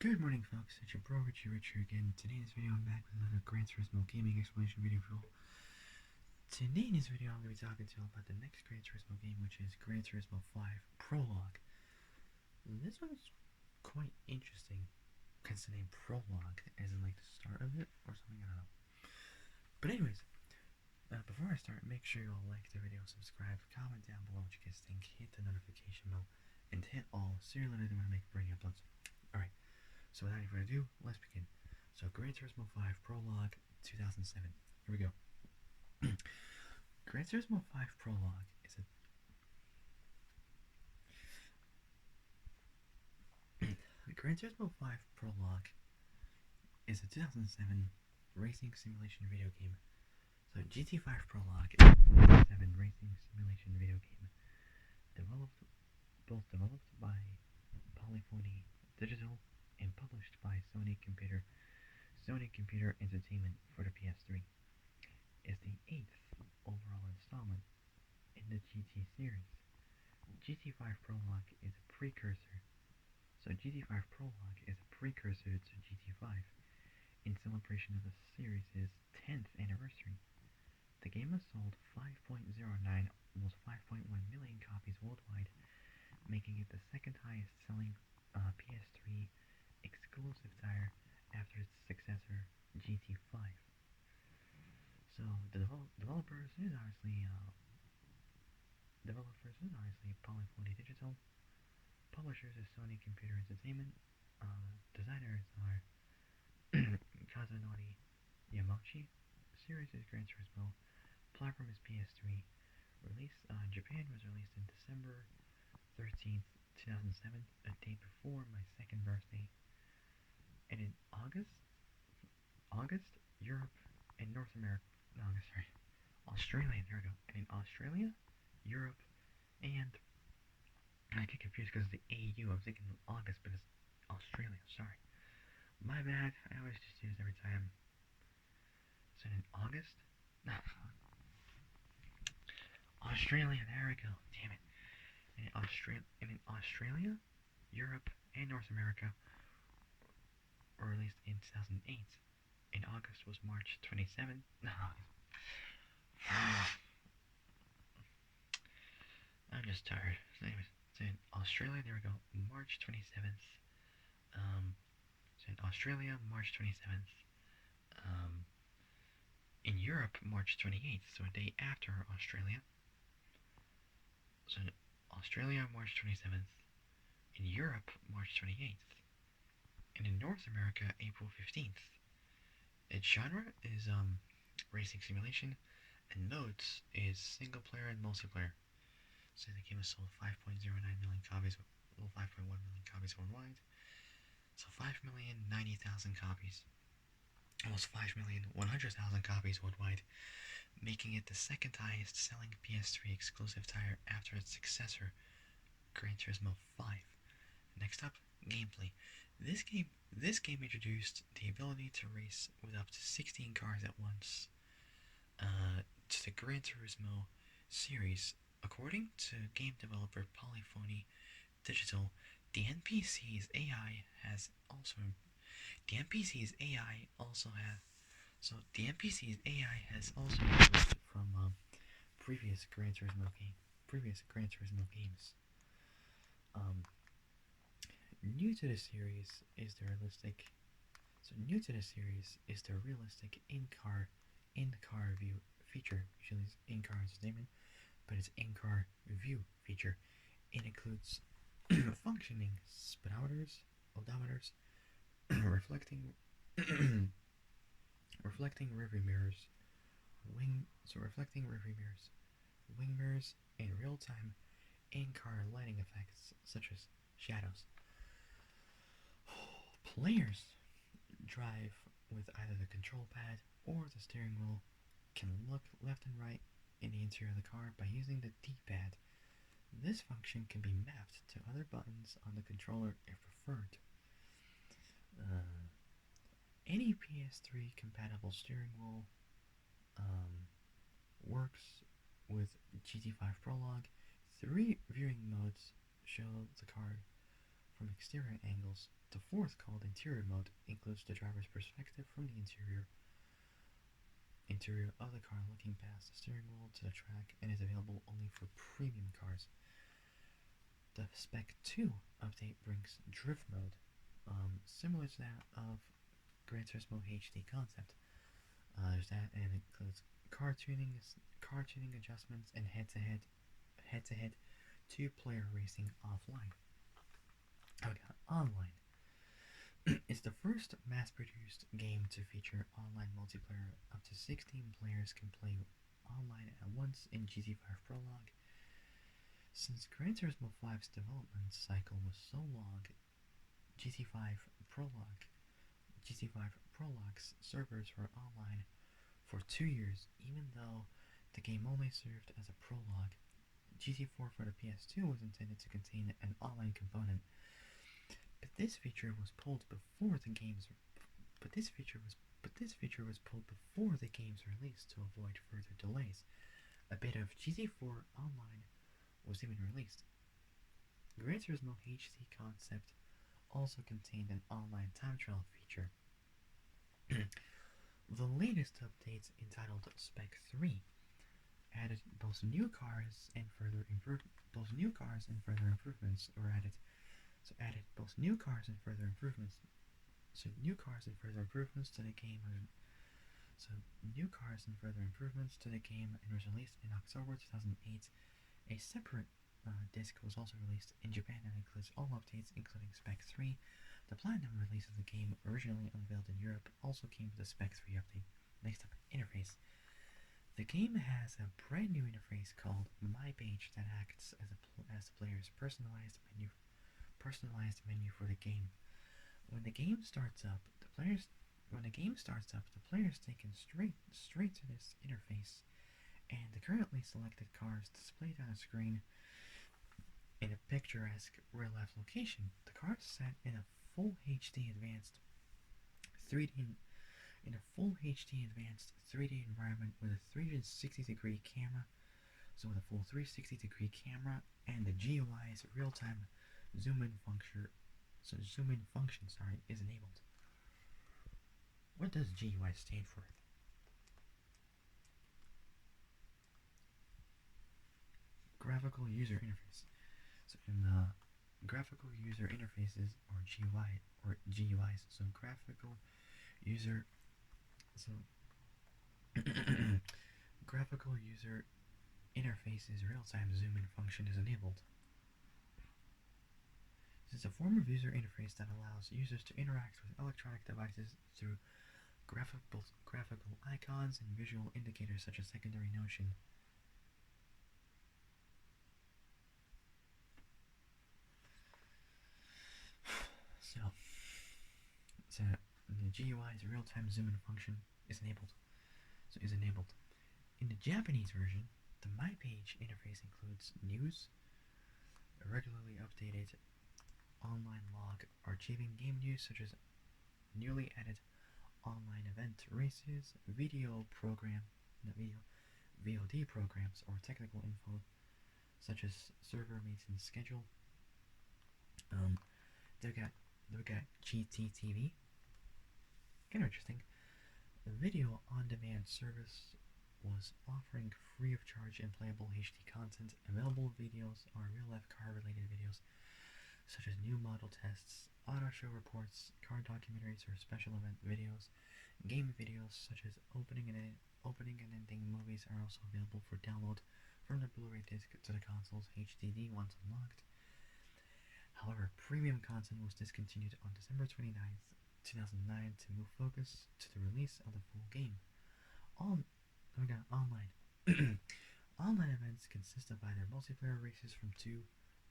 Good morning, folks. It's your bro Richie Rich here again. Today in this video, I'm back with another Gran Turismo gaming explanation video for you. Today in this video, I'm going to be talking to you about the next Gran Turismo game, which is Gran Turismo 5 Prologue. This one's quite interesting, hence the name Prologue, as in like the start of it or something, I don't know. But anyways, before I start, make sure you all like the video, subscribe, comment down below what you guys think, hit the notification bell, and hit all so you're alerted when I make brand new uploads. Alright. So without any further ado, let's begin. So Gran Turismo 5 Prologue 2007. Here we go. Gran Turismo 5 Prologue is a Gran Turismo 5 Prologue is a 2007 racing simulation video game. So GT5 Prologue is a 2007 racing simulation video game developed by Polyphony Digital and published by Sony Computer Entertainment for the PS3. Is the 8th overall installment in the GT series. GT5 Prologue is a precursor. So GT5 Prologue is a precursor to GT5 in celebration of the series' 10th anniversary. The game has sold 5.09, almost 5.1 million copies worldwide, making it the second highest selling PS3 exclusive tire after its successor GT5. So the developers is obviously Polyphony Digital. Publishers is Sony Computer Entertainment. Designers are Kazunori Yamauchi. Series is Gran Turismo. Platform is PS3. Release Japan was released in December 13th, 2007, a day before my second birthday. And in August, Europe and North America. No, sorry, Australia. There we go. And in Australia, Europe, and I get confused because it's the AU. I was thinking August, but it's Australia. Sorry, my bad. I always just use every time. So in August, no, Australia. There we go. Damn it. And in Australia, Europe, and North America were released in 2008. In August was March 27th. No, I'm just tired. So anyways, so in Australia, there we go, March 27th. So in Australia, March 27th. In Europe, March 28th, so a day after Australia. So in Australia, March 27th. In Europe, March 28th. And in North America, April 15th. Its genre is racing simulation, and modes is single player and multiplayer. So the game has sold 5.09 million copies, well, 5.1 million copies worldwide. So 5,090,000 copies, almost 5,100,000 copies worldwide, making it the second highest selling PS3 exclusive tire after its successor, Gran Turismo 5. Next up, gameplay. This game introduced the ability to race with up to 16 cars at once to the Gran Turismo series. According to game developer Polyphony Digital, the NPC's AI has also improved from previous Gran Turismo games. New to the series is the realistic in-car view feature. Usually it's in-car entertainment, but it's in-car view feature. It includes functioning speedometers, odometers, reflecting rearview mirrors, wing mirrors, and real-time in-car lighting effects such as shadows. Players drive with either the control pad or the steering wheel, can look left and right in the interior of the car by using the D-pad. This function can be mapped to other buttons on the controller if preferred. Any PS3 compatible steering wheel works with GT5 Prologue. 3 viewing modes show the car from exterior angles. The fourth, called interior mode, includes the driver's perspective from the interior of the car looking past the steering wheel to the track and is available only for premium cars. The Spec 2 update brings drift mode, similar to that of Gran Turismo HD concept. There's that, and it includes car tuning adjustments, and head-to-head two-player racing offline. Online. It's the first mass-produced game to feature online multiplayer. Up to 16 players can play online at once in GT5 Prologue. Since Gran Turismo 5's development cycle was so long, GT5 Prologue's servers were online for 2 years, even though the game only served as a prologue. GT4 for the PS2 was intended to contain an online component, but this feature was pulled before the game's release to avoid further delays. A bit of GT4 Online was even released. Gran Turismo HD concept also contained an online time trial feature. The latest updates, entitled Spec 3, added both new cars and further improvements were added. So new cars and further improvements to the game. And was released in October 2008. A separate disc was also released in Japan and includes all updates, including Spec 3. The Platinum release of the game, originally unveiled in Europe, also came with the Spec 3 update. Next up, interface. The game has a brand new interface called My Page that acts as the player's personalized menu for the game. When the game starts up, the player's taken straight to this interface, and the currently selected cars displayed on a screen in a picturesque real-life location. The cars set in a full HD advanced 3D environment with a 360-degree camera. So with a full 360-degree camera, and the GUI's real-time zoom-in function is enabled. What does GUI stand for? Graphical User Interface. So in the graphical user interfaces, or GUIs, so graphical user interface's real-time zoom-in function is enabled. This is a form of user interface that allows users to interact with electronic devices through graphical icons and visual indicators such as secondary motion. So the GUI's real-time zoom-in function is enabled. In the Japanese version, the My Page interface includes news, a regularly updated online log archiving game news such as newly added online event races, VOD programs, or technical info such as server maintenance schedule. They've got GTTV. Kind of interesting. The video on-demand service was offering free of charge and playable HD content. Available videos are real-life car-related videos such as new model tests, auto show reports, car documentaries, or special event videos. Game videos such as opening and ending movies are also available for download from the Blu-ray disc to the console's HDD once unlocked. However, premium content was discontinued on December 29th, 2009 to move focus to the release of the full game. Online. Online events consist of either multiplayer races from 2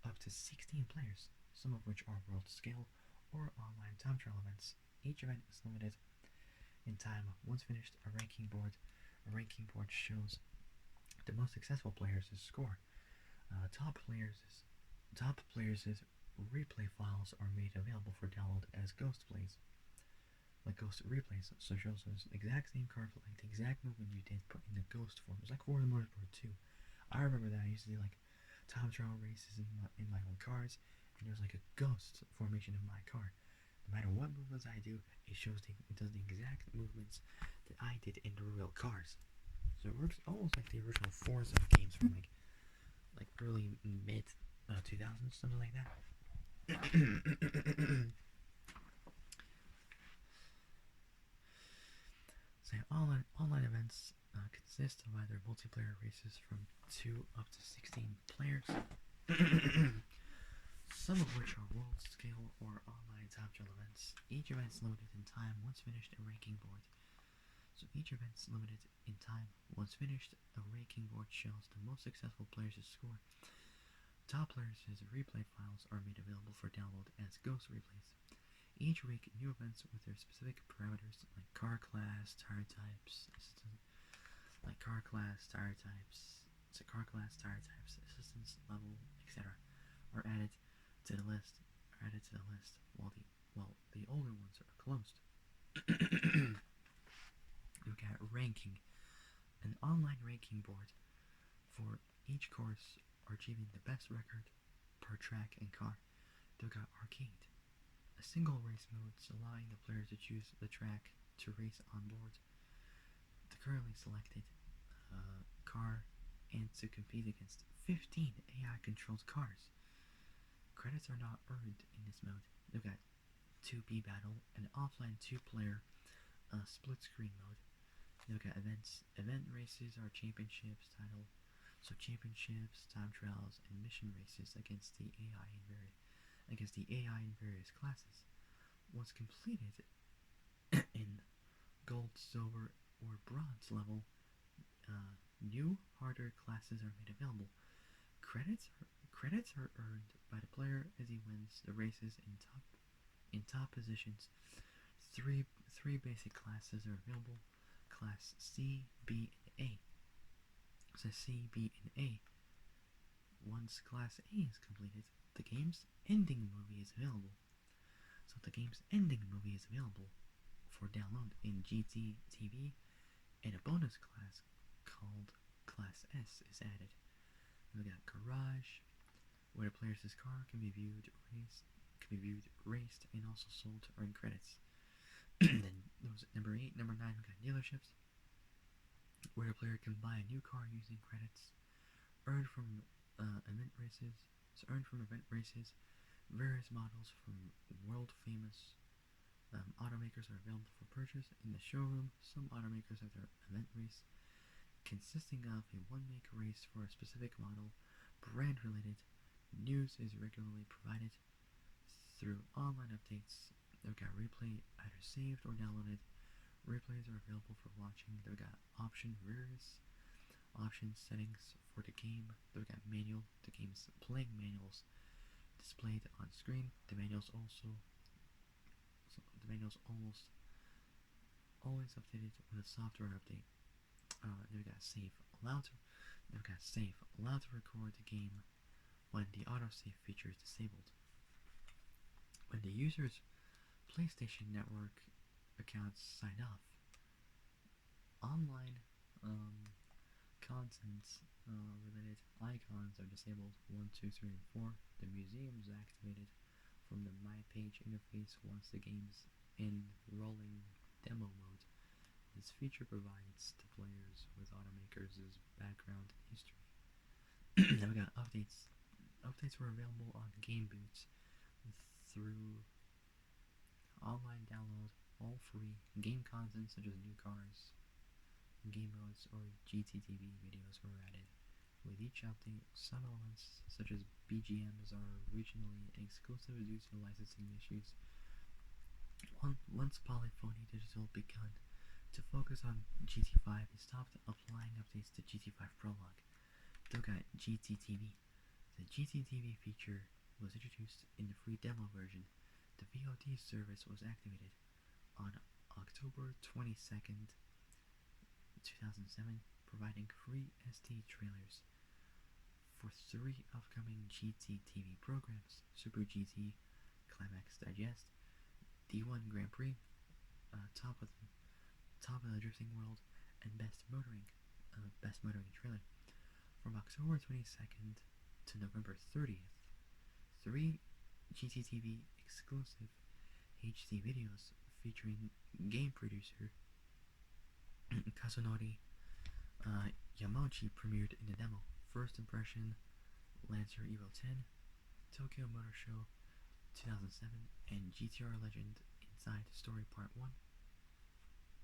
up to 16 players, some of which are world scale, or online time trial events. Each event is limited in time. Once finished, a ranking board shows the most successful players' score. Top players' replay files are made available for download as ghost plays. Like ghost replays, so it shows the exact same card, like the exact movement you did, but in the ghost form. It was like Forza Motorsport 2. I remember that. I used to do like time trial races in my own cars, there's like a ghost formation of my car. No matter what movements I do, it does the exact movements that I did in the real cars. So it works almost like the original Forza games from like early mid 2000s, something like that. So online events consist of either multiplayer races from 2 up to 16 players, some of which are world scale or online top drill events. Each event is limited in time. Once finished, a ranking board. So each event is limited in time. Once finished, a ranking board shows the most successful players' score. Top players' replay files are made available for download as ghost replays. Each week, new events with their specific parameters like car class, tire types, assistance level, etc., are added to the list. While the older ones are closed. Look at ranking. An online ranking board for each course are achieving the best record per track and car. Look at arcade. A single race mode allowing the player to choose the track to race on board. The currently selected car and to compete against 15 AI-controlled cars. Credits are not earned in this mode. Look at 2B Battle, an offline two-player split-screen mode. Look at events. Event races are championships title. So championships, time trials, and mission races against the AI in various classes. Once completed in gold, silver, or bronze level, new harder classes are made available. Credits are earned by the player as he wins the races in top positions. Three basic classes are available: Class C, B, and A. So C, B, and A. Once Class A is completed, the game's ending movie is available. So the game's ending movie is available for download in GTTV, and a bonus class called Class S is added. We got Garage, where the player's car can be viewed, raced, and also sold to earn credits. Then those at number 8, number 9, we got Dealerships, where a player can buy a new car using credits earned from event races. Various models from world-famous automakers are available for purchase in the showroom. Some automakers have their event race, consisting of a one-make race for a specific model. Brand-related news is regularly provided through online updates. They've got replay either saved or downloaded. Replays are available for watching. They've got various option settings for the game. They've got the game's playing manuals displayed on screen. The manuals almost always updated with a software update. They've got save, allowed to record the game when the autosave feature is disabled. When the user's PlayStation Network accounts sign off, online content related icons are disabled. 1, 2, 3, and 4. The museum is activated from the My Page interface once the game's in rolling demo mode. This feature provides the players with automakers' background history. Now we got updates. Updates were available on Game Boots through online download, all free. Game content such as new cars, game modes, or GTTV videos were added. With each update, some elements such as BGMs are regionally exclusive due to licensing issues. Once Polyphony Digital begun to focus on GT5, it stopped applying updates to GT5 Prologue. Look at GTTV. The GTTV feature was introduced in the free demo version. The VOD service was activated on October 22nd, 2007, providing free SD trailers for 3 upcoming GTTV programs: Super GT, Climax Digest, D1 Grand Prix, Top of the Drifting World, and Best Motoring trailer. From October 22nd to November 30th, 3 GTTV exclusive HD videos featuring game producer Kazunori Yamauchi premiered in the demo. First impression, Lancer Evo 10, Tokyo Motor Show 2007, and GTR Legend Inside Story Part 1.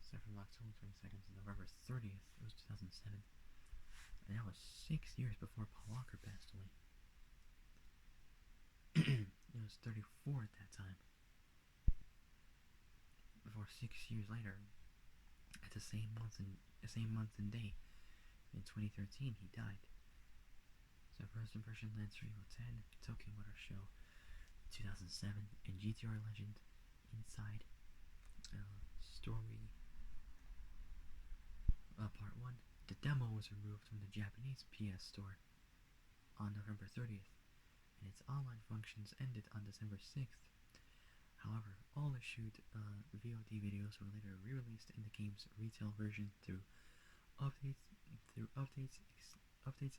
So from October 22nd to November 30th, it was 2007. And that was 6 years before Paul Walker passed away. He was 34 at that time. Before 6 years later, at the same month and day, in 2013, he died. So first impression, Lancer Evo 10, Tokyo Motor Show 2007, and GTR Legend Inside Story Part 1. The demo was removed from the Japanese PS Store on November 30th, and its online functions ended on December 6th. However, all issued VOD videos were later re-released in the game's retail version through updates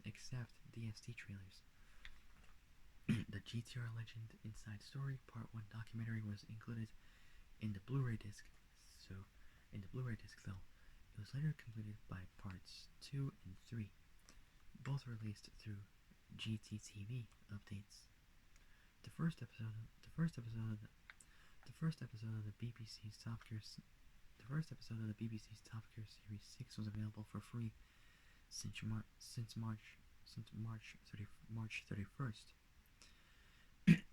except DST trailers. The GTR Legend Inside Story Part 1 documentary was included in the Blu-ray disc, though, it was later completed by Parts 2 and 3, both released through GTTV updates. The first episode of the BBC's Top Gear Series 6 was available for free since March 31st.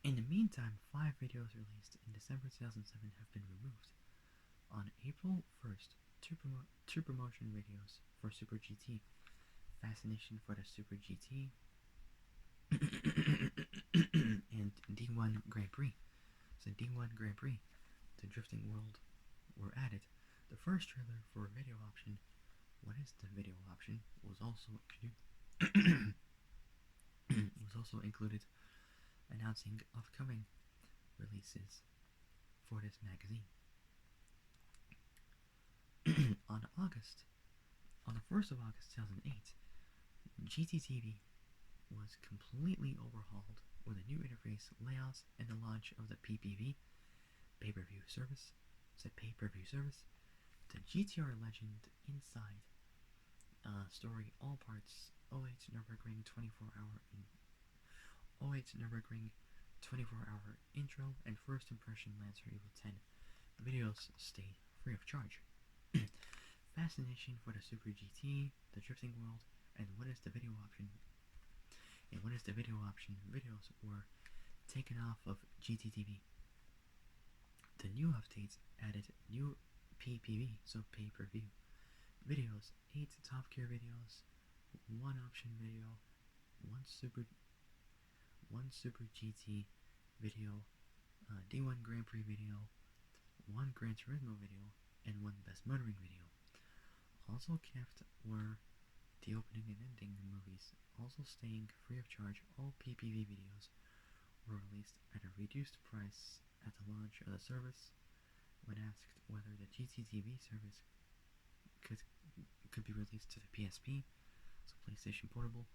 In the meantime, 5 videos released in December 2007 have been removed. On April 1st, two promotion videos for Super GT, Fascination for the Super GT, and D1 Grand Prix. So D1 Grand Prix, the Drifting World, were added. The first trailer for video option, what is the video option, was also included, announcing upcoming releases for this magazine. On the 1st of August 2008, GTTV was completely overhauled with a new interface, layouts, and the launch of the PPV pay-per-view service. The GTR Legend Inside Story All Parts 08 Nürburgring 24-hour intro and first impression Lancer Evo 10 videos stay free of charge. Fascination for the Super GT, the Drifting World, and what is the video option videos were taken off of GTTV. The new updates added new PPV, so pay-per-view videos, 8 Top Gear videos, 1 option video, 1 Super GT video, D1 Grand Prix video, 1 Gran Turismo video, and 1 Best Motoring video. Also kept were the opening and ending movies. Also staying free of charge, all PPV videos were released at a reduced price at the launch of the service. When asked whether the GTTV service could be released to the PSP, so PlayStation Portable,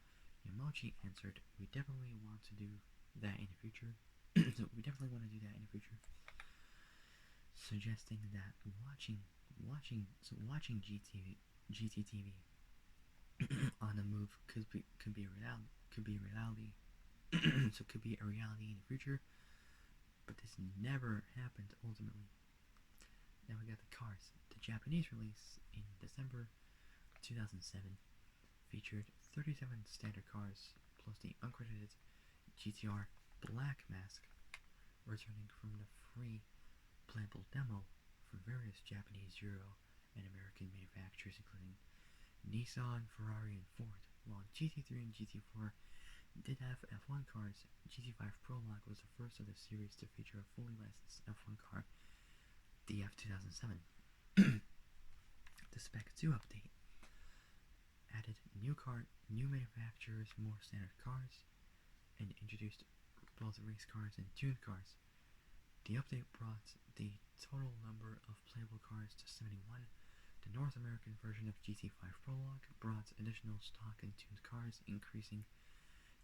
Yamauchi answered, "We definitely want to do that in the future." Suggesting that watching GTTV on the move could be a reality in the future, but this never happened ultimately. Now we got the cars. The Japanese release in December 2007 featured 37 standard cars plus the uncredited GTR Black Mask, returning from the free playable demo for various Japanese, Euro, and American manufacturers including Nissan, Ferrari, and Ford. While GT3 and GT4 did have F1 cars, GT5 Prologue was the first of the series to feature a fully licensed F1 car, the F2007. The Spec 2 update added new manufacturers, more standard cars, and introduced both race cars and tuned cars. The update brought the total number of playable cars to 71. The North American version of GT5 Prologue brought additional stock and tuned cars, increasing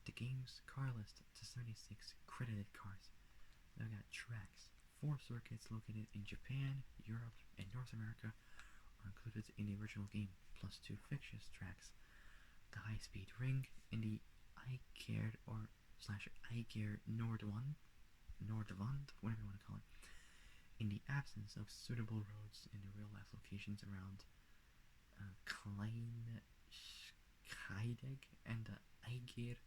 the game's car list to 76 credited cars. Now we got tracks. 4 circuits located in Japan, Europe, and North America are included in the original game, plus 2 fictitious tracks. The high-speed ring in the A.K.A or /A.K.A Nordwand, whatever you want to call it, in the absence of suitable roads in the real-life locations around Klein Scheidegg and the A.K.A,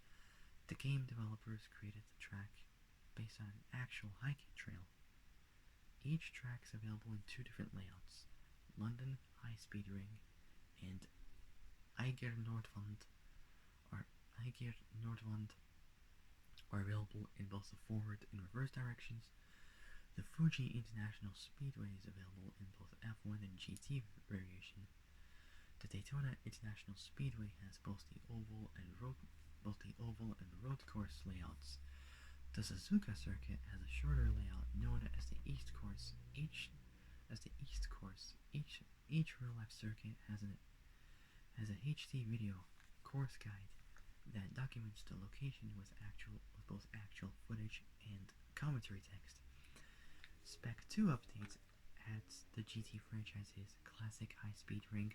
the game developers created the track based on an actual hiking trail. Each track is available in 2 different layouts: London High-Speed Ring and A.K.A Nordwand are available in both the forward and reverse directions. The Fuji International Speedway is available in both F1 and GT variation. The Daytona International Speedway has both the oval and road course layouts. The Suzuka circuit has a shorter layout known as the East Course. Each real-life circuit has a HD video course guide that documents the location with both actual footage and commentary text. Spec 2 updates adds the GT franchise's classic high-speed ring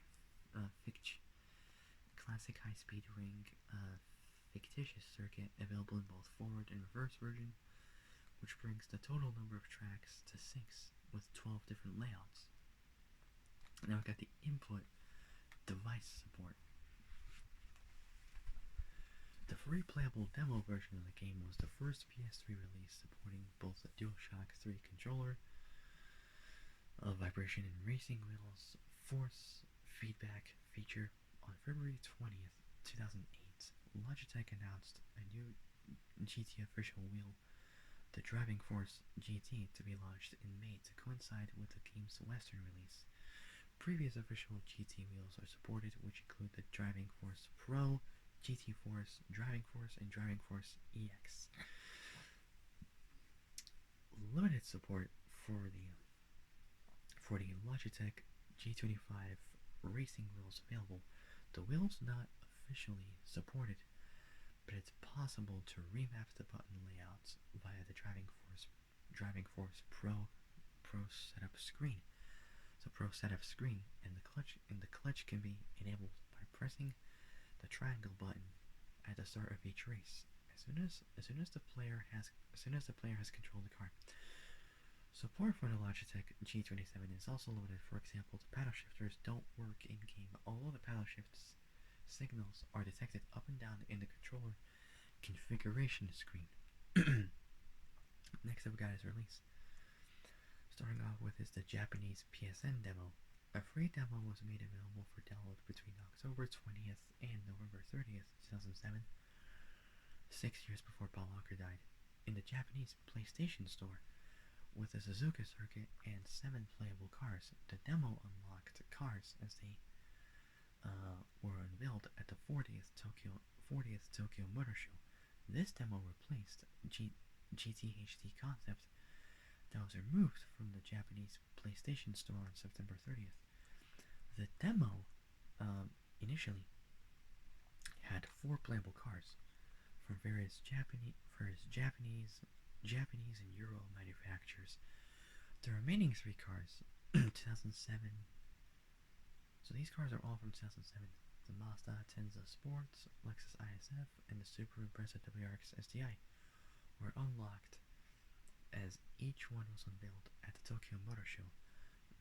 fictitious circuit available in both forward and reverse version, which brings the total number of tracks to 6 with 12 different layouts. Now we got the input device support. The free playable demo version of the game was the first PS3 release supporting both the DualShock 3 controller, vibration and racing wheels, force feedback feature. On February 20th, 2008, Logitech announced a new GT official wheel, the Driving Force GT, to be launched in May to coincide with the game's Western release. Previous official GT wheels are supported, which include the Driving Force Pro, GT Force, Driving Force, and Driving Force EX. Limited support for the Logitech G25 racing wheels available. The wheel's not officially supported, but it's possible to remap the button layouts via the Driving Force Pro setup screen. So Pro setup screen, and the clutch can be enabled by pressing the triangle button at the start of each race. As soon as the player has control of the car. Support for the Logitech G27 is also limited. For example, the paddle shifters don't work in-game, although the paddle shifts signals are detected up and down in the controller configuration screen. Next up, we got his release. Starting off with is the Japanese PSN demo. A free demo was made available for download between October 20th and November 30th, 2007, 6 years before Paul Walker died, in the Japanese PlayStation Store. With a Suzuka circuit and 7 playable cars, the demo unlocked cars as they were unveiled at the 40th Tokyo Motor Show. This demo replaced GTHD concept that was removed from the Japanese PlayStation Store on September 30th. The demo initially had 4 playable cars from various Japanese and Euro manufacturers. The remaining 3 cars, 2007. So these cars are all from 2007. The Mazda Tenza Sports, Lexus ISF, and the Subaru Impreza WRX STI were unlocked as each one was unveiled at the Tokyo Motor Show.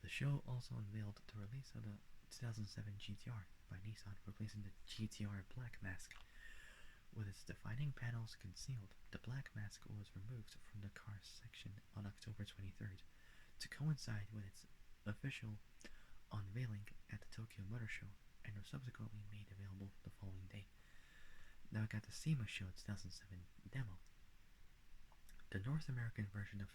The show also unveiled the release of the 2007 GTR by Nissan, replacing the GTR Black Mask. With its defining panels concealed, the black mask was removed from the car section on October 23rd to coincide with its official unveiling at the Tokyo Motor Show, and was subsequently made available the following day. Now I got the SEMA Show 2007 demo. The North American version of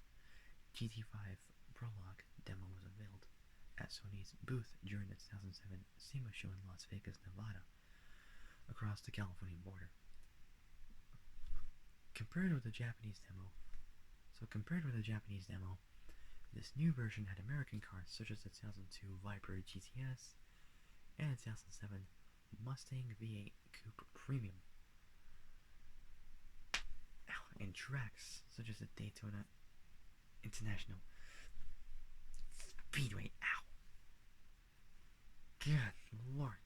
GT5 Prologue demo was unveiled at Sony's booth during the 2007 SEMA Show in Las Vegas, Nevada, across the California border. Compared with the Japanese demo, this new version had American cars such as the 2002 Viper GTS and the 2007 Mustang V8 Coupe Premium, and tracks such as the Daytona International Speedway. Ow. Good lord.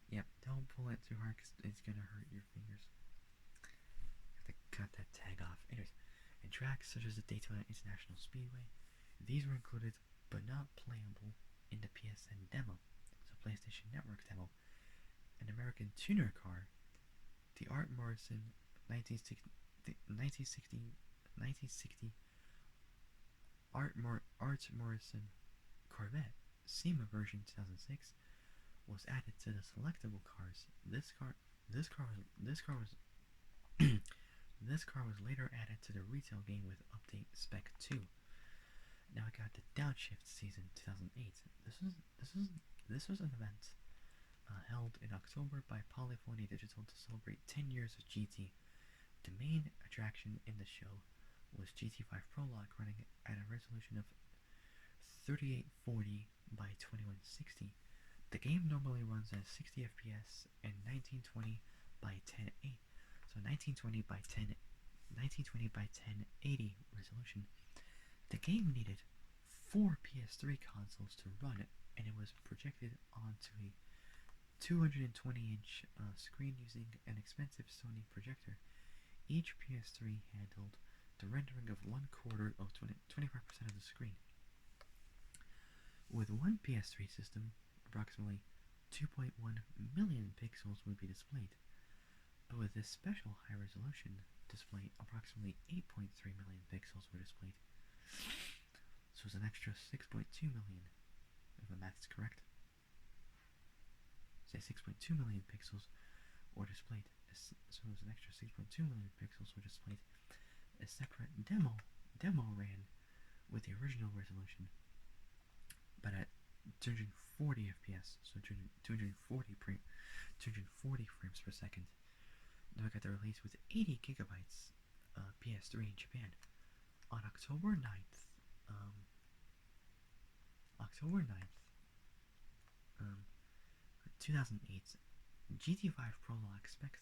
Yep, don't pull it too hard because it's gonna hurt your fingers. You have to cut that tag off. Anyways, in tracks such as the Daytona International Speedway, these were included but not playable in the PSN demo, so PlayStation Network demo. An American tuner car, the Art Morrison 1960, 1960 Art Morrison Corvette SEMA version 2006 was added to the selectable cars. This car was this car was later added to the retail game with update Spec 2. Now I got the Downshift season 2008. This was an event held in October by Polyphony Digital to celebrate 10 years of GT. The main attraction in the show was GT5 Prologue running at a resolution of 3840 by 2160. The game normally runs at 60 FPS and 1920 by 1080. So 1920 by 1080 resolution. The game needed 4 PS3 consoles to run it, and it was projected onto a 220-inch screen using an expensive Sony projector. Each PS3 handled the rendering of 1/4 of 25% of the screen. With one PS3 system, approximately 2.1 million pixels would be displayed, but with this special high-resolution display, approximately 8.3 million pixels were displayed. So it's an extra 6.2 million, if my math is correct. Say 6.2 million pixels were displayed. So it was an extra 6.2 million pixels were displayed. A separate demo ran with the original resolution, but at 240 FPS, so 240 frames per second. Now I got the release with 80 gigabytes PS3 in Japan on October 9th. October 9th, 2008. GT5 Prologue Spec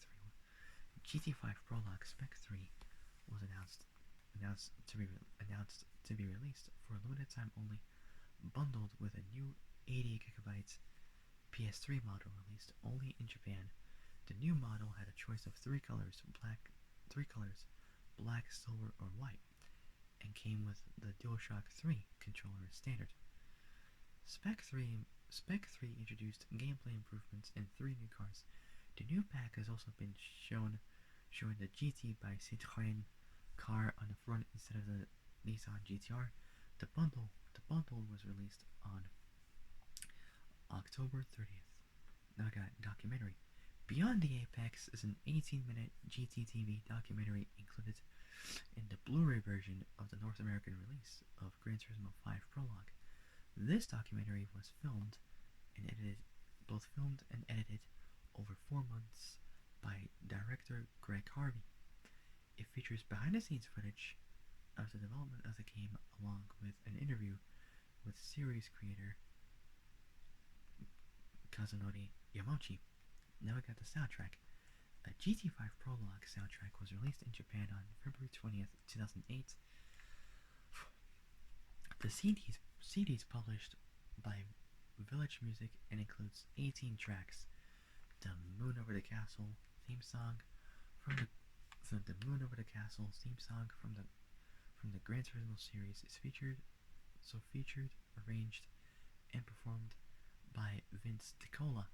3 was announced to be released for a limited time only, bundled with a new 80 gigabytes PS3 model released only in Japan. The new model had a choice of three colors, black, silver, or white, and came with the DualShock 3 controller as standard. Spec 3 introduced gameplay improvements in 3 new cars. The new pack has also been showing the GT by Citroën car on the front instead of the Nissan GTR. The bundle was released on October 30th. Now I got documentary. Beyond the Apex is an 18-minute GT TV documentary included in the Blu-ray version of the North American release of Gran Turismo 5 Prologue. This documentary was filmed and edited over 4 months by director Greg Harvey. It features behind-the-scenes footage of the development of the game along with an interview with series creator Kazunori Yamauchi. Now I got the soundtrack. A GT5 Prologue soundtrack was released in Japan on February 20th, 2008. The CD is published by Village Music and includes 18 tracks. The Moon Over the Castle theme song from the Gran Turismo series is featured, arranged, and performed by Vince DiCola.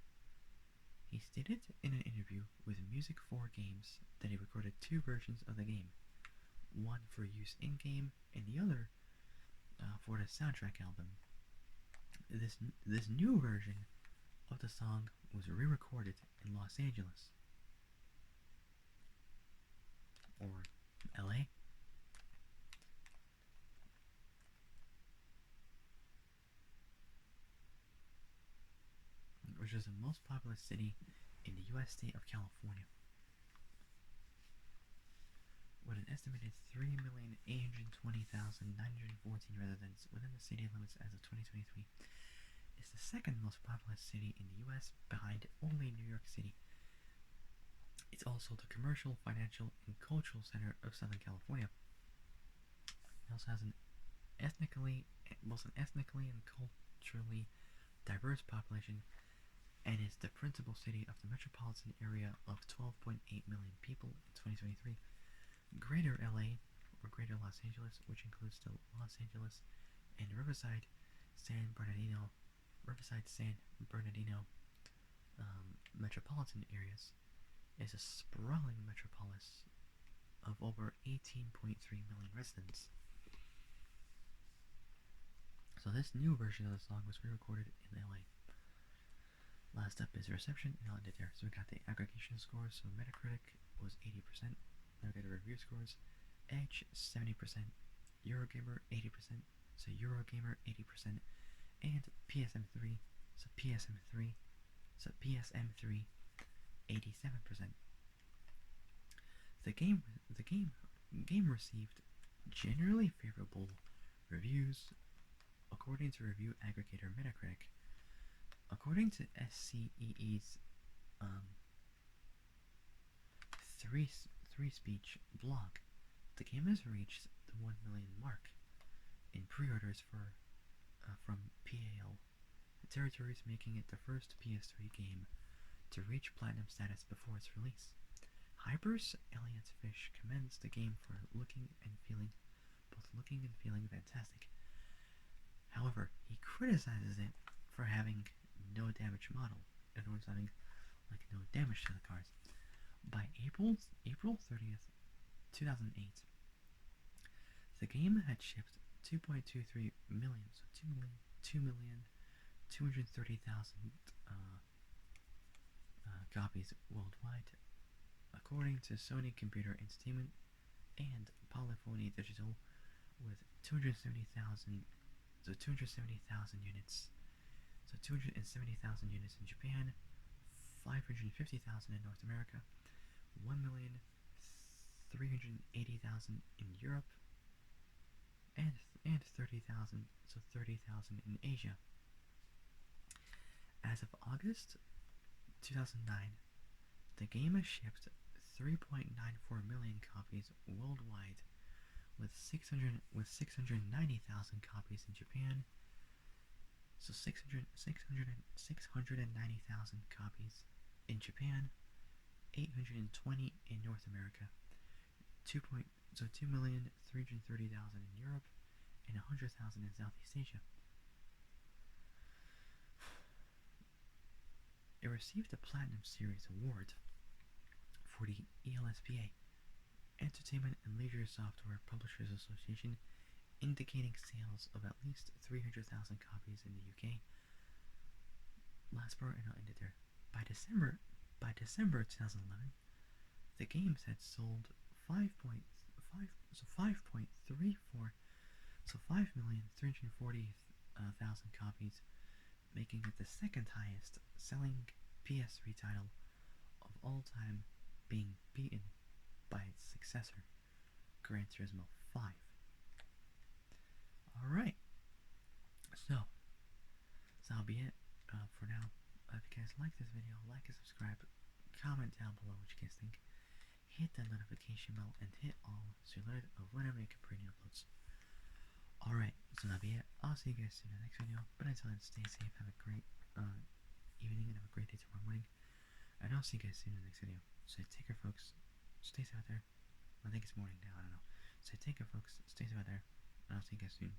He stated in an interview with Music 4 Games that he recorded 2 versions of the game, one for use in-game and the other for the soundtrack album. This new version of the song was re-recorded in Los Angeles, or LA, which is the most populous city in the U.S. state of California, with an estimated 3,820,914 residents within the city limits as of 2023. It's the second most populous city in the U.S. behind only New York City. It's also the commercial, financial, and cultural center of Southern California. also has both an ethnically and culturally diverse population, and is the principal city of the metropolitan area of 12.8 million people in 2023. Greater LA, or Greater Los Angeles, which includes the Los Angeles and Riverside San Bernardino metropolitan areas, is a sprawling metropolis of over 18.3 million residents. So this new version of the song was re-recorded in LA. Last up is reception, and I'll end it there. So we got the aggregation scores. So Metacritic was 80%. Now we got the review scores. Edge 70%, Eurogamer 80%, so Eurogamer 80%, and PSM3, so PSM3, 87%. The game received generally favorable reviews according to review aggregator Metacritic. According to SCEE's Three Speech blog, the game has reached the 1 million mark in pre-orders from PAL territories, making it the first PS3 game to reach platinum status before its release. Hyper's Elliot Fish commends the game for looking and feeling fantastic. However, he criticizes it for having no damage model, in other words, having no damage to the cars. By April 30th, 2008, the game had shipped 2.23 million, so 2,230,000 copies worldwide, according to Sony Computer Entertainment and Polyphony Digital, with 270,000 units. So 270,000 units in Japan, 550,000 in North America, 1,380,000 in Europe, and 30,000 in Asia. As of August 2009, the game has shipped 3.94 million copies worldwide, with 690,000 copies in Japan, so 690,000 copies in Japan, 820 in North America, 2,330,000 in Europe, and 100,000 in Southeast Asia. It received a Platinum Series award for the ELSPA, Entertainment and Leisure Software Publishers Association, indicating sales of at least 300,000 copies in the UK. Last part, and I'll end it there. By December 2011, the games had sold 5,340,000 copies, making it the second highest selling PS3 title of all time, being beaten by its successor, Gran Turismo 5. Alright, so that'll be it for now. If you guys like this video, like and subscribe, comment down below what you guys think, hit that notification bell, and hit all so you're alerted of when I make a brand new uploads. Alright, so that'll be it. I'll see you guys soon in the next video, but until then, stay safe, have a great evening, and have a great day tomorrow morning, and I'll see you guys soon in the next video. So take care, folks. Stay safe out there. I think it's morning now, I don't know. So take care, folks. Stay safe out there, and I'll see you guys soon.